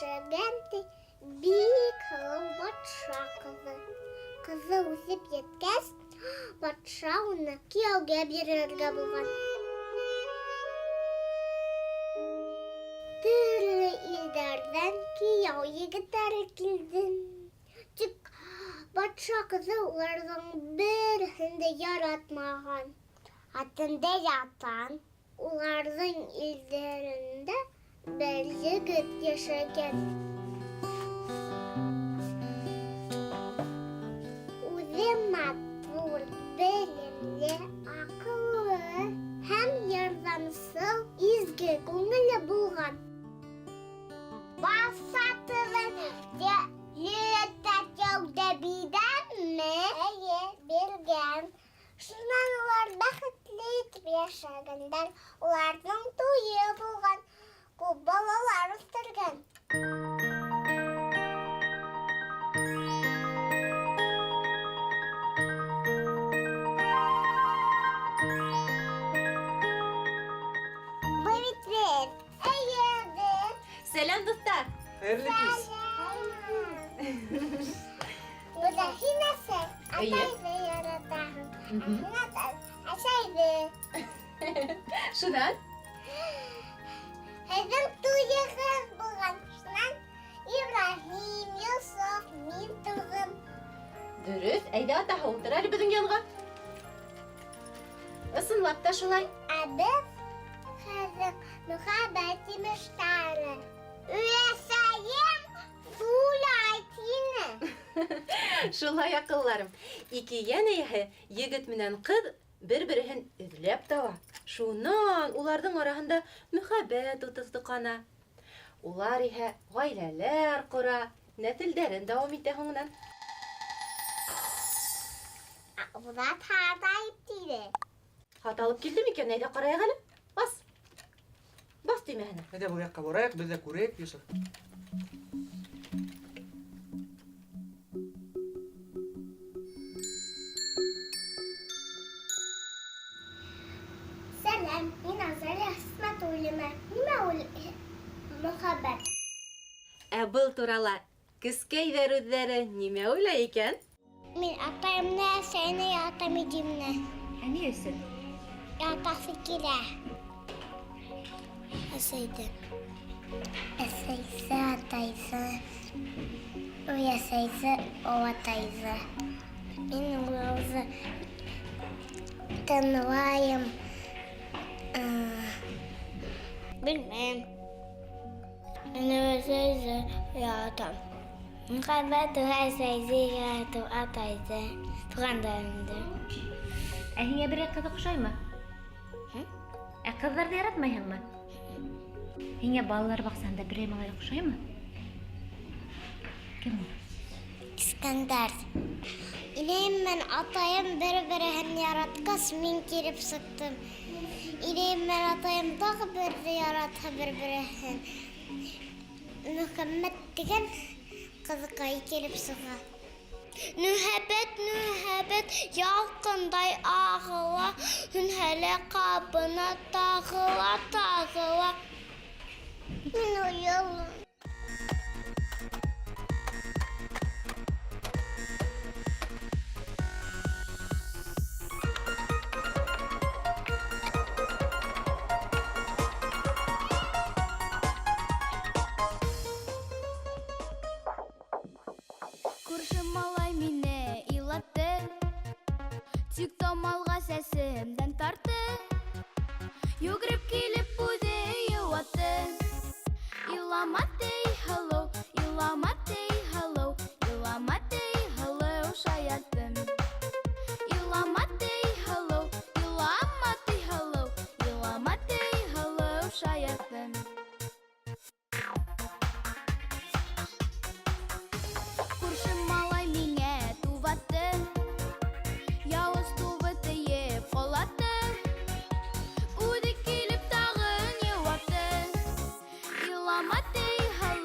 яшәгән бик һылыу батша кызы. Кызы үсеп еткәс, батша уны кияүгә бирергә булган. Төрле илдәрдән кияү егетләре килде. Тик батша кызы уларның берсен дә яратмаган. Атында ятан, уларның илдәрендә бер егет яшәгән. Үзе матур, белемле, акыллы һәм ярдәмсел, изге күңелле булган. Басатығын йөрәтәтеүдә бирәмме? Әйе, биргән. Шуннан улар бәхетле итеп яшәгәндәр. Уларның туйы булган, күп балалар үстергән. Selam dostlar. Hayırlı kez. Bu da hinası. İyi. Ataydı yaratağım. Aşaydı. Şundan. Bizim tuyağız bulgan. Şundan İbrahim, Yusuf, min tuğum. Dürüst. Eydi ata otur hadi bizim yanına. Isınlap da şulay. Biz kızım muhabbetimiz tarı. Üyesayım sulaytini. Şulay akıllarım. İki yeneği yigit menen kız bir-birihin izlep tawa. Şundan ulardyň arasynda muhabbet utuzdyqana. Ular ihe gaileler qura, nesilderin dawam ete hoňdan. Bu da tardayıp deydi. Hatalıp geldi miken? Neyde qaraya galim? Bas. Bas diýme hene. Hadi bu yakka borayak, biz de kurayak Yusuf. Selam, min Azali Asmat ulema. Nima ul muhabbet? Был турала кискәйҙәр үҙҙәре нимә уйлай икән? Min atayımne, seni yatamayacağımne. Ни өсөн? Yatası kire. Eseydi. Eseyse ataysa. Uyasaysa o ataysa. Min ulauzu tanıvayım. Bilmem. Eseyse yatam. Muhabbet eseyse yatam ataysa. Tuğandarımdı. Һиңә берәй ҡыҙ оҡшаймы? Ҡыҙҙарҙы яратмайһыңмы? Һиңә балалар баҡсаһында берәй малай оҡшаймы? Кем ул? İskender. İleyim ben atayım bir-birihin yaratkas min kirip sıktım. İleyim ben atayım dağı bir yaratha bir-birihin. Muhammed degen kızıkayı kelip sığa. Nühebet yalqınday ağıla, hünhələ qabına tağıla. Min uyalım. Күрше малай мине илатты, тик томалга сәсемдән тартты. Йөгереп килеп үзе йыуатты. Иламатты hello, иламатты hello, иламатты hello шаяттым. Иламатты hello, иламатты hello, иламатты hello шаяттым. Күрше малай миңә туватты, явыз тувытты еп ҡолатты. Үҙе килеп тағын йыуатты. Иламатты hello,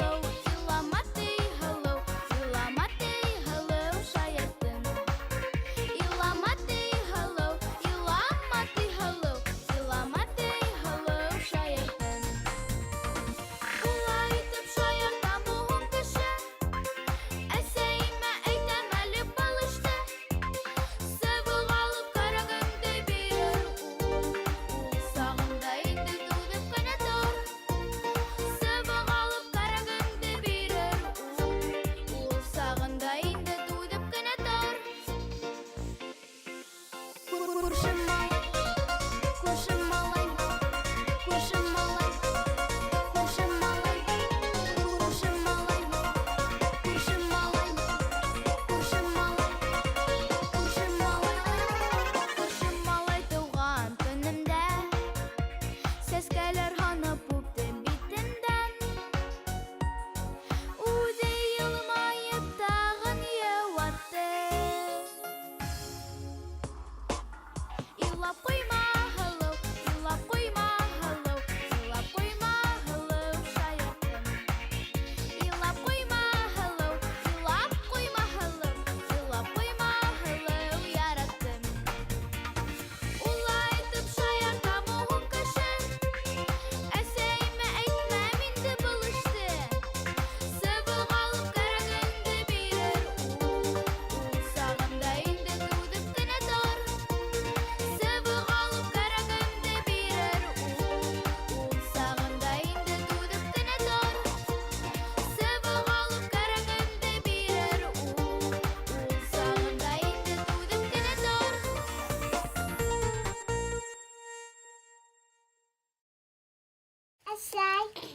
Әсәй,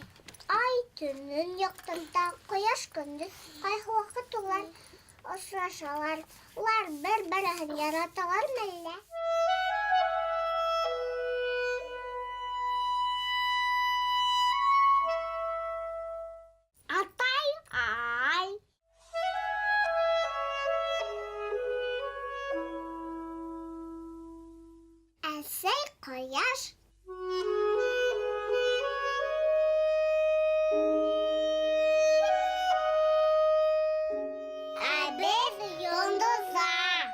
ай төнün яктында, кояш көндез, кайгы вакыт улар очрашалар. Улар бер-берен яраталармы әллә? Атай, ай. Әсәй, кояш. Ә без йондызлар.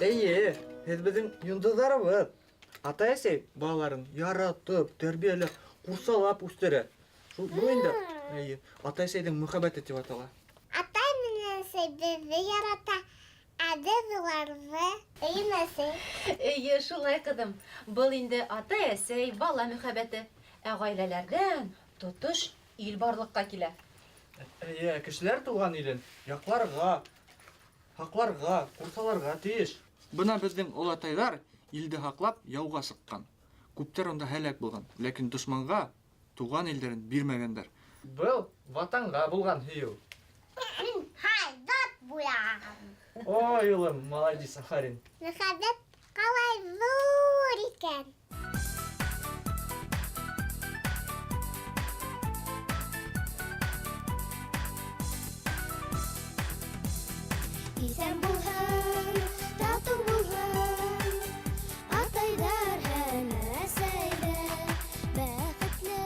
Әйе, һез безнең йондызларыбыз. Ата-әсәй балаларын яратып, тәрбияләп, курсалап үстерә. Шул бу инде, әйе, ата-әсәйнең мөхәббәте дип атала. Атай менән әсәй безне ярата, ә без уларны. Әйеме, әсәй? Әйе, шулай кызым. Был инде ата-әсәй, бала мөхәббәте. Ә гаиләләрдән тотыш ил барлыкка килә. Әйе, кешеләр туган илен якларга, хакларга, курсаларга тиеш. Бына безнең олатайлар илде хаклап яуга сыккан. Күптәр онда һәлак булган, ләкин дошманга туган илдәрен бирмәгәннәр. Был ватанга булган һөю. Мин хайдат буягам. Ой, улым, молодец, Ахарин. Мөхәббәт калай зур икән. Исән булһын, тату булһын, атайдар һәм әсәйҙәр, бәхетле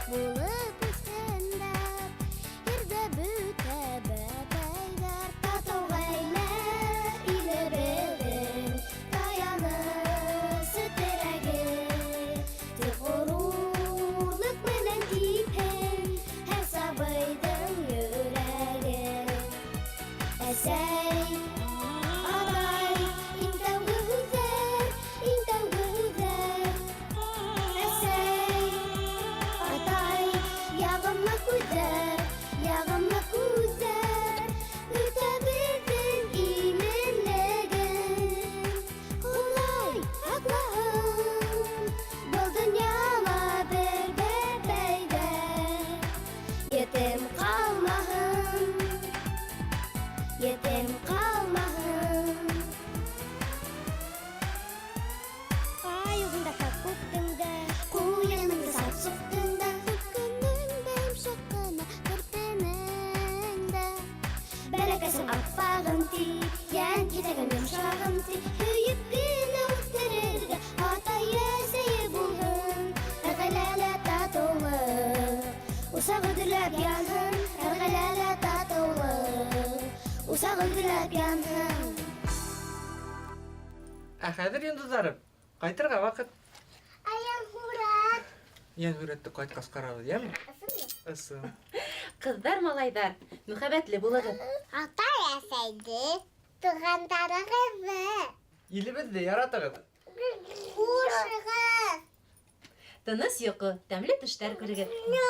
булып үҫкәндәр, ерҙә бөтә бәпәйҙәр. Татыу ғаилә илебеҙҙең таянысы терәге, тик ғорурлык менән типһен һәр сабыйҙың йөрәге. Әсәй, атай, иң тәүге һүҙҙәр, иң тәүге һүҙҙәр. Әсәй, атай, яғымлы күҙҙәр, яғымлы күҙҙәр. Үтә беҙҙең именлеген. Улай һаҡлаһын, был донъяла бер бәпәйҙәр. Етем ҡалмаһын, yetim kalmahın. Ay uğunda kapıktığında, kuyanında sap sıktığında, Hükünün yumuşaklığına kırpınında. Belekasın akfağım ti, yan gidegin yumuşağım ti, Hüyüp güne uğtırırga, atay әсәйе bulhun, Әрғәләлә татулы, Усағы дүләп янһын, Әрғәләлә татулы, Усағы дүләп янһын. Ә хәзер йондызларым, кайтырга вакыт. Аян Мурат. Ян үрәтте кайткас карабыз, яме? Ысын. Кыздар, малайдар, мөхәббәтле булыгыз. Атай әсәйде, туғандарығызды. Илебезде яратыгыз. Кушығыз. Тыныс йоҡо, тәмле төштәр күрегеҙ. Ня.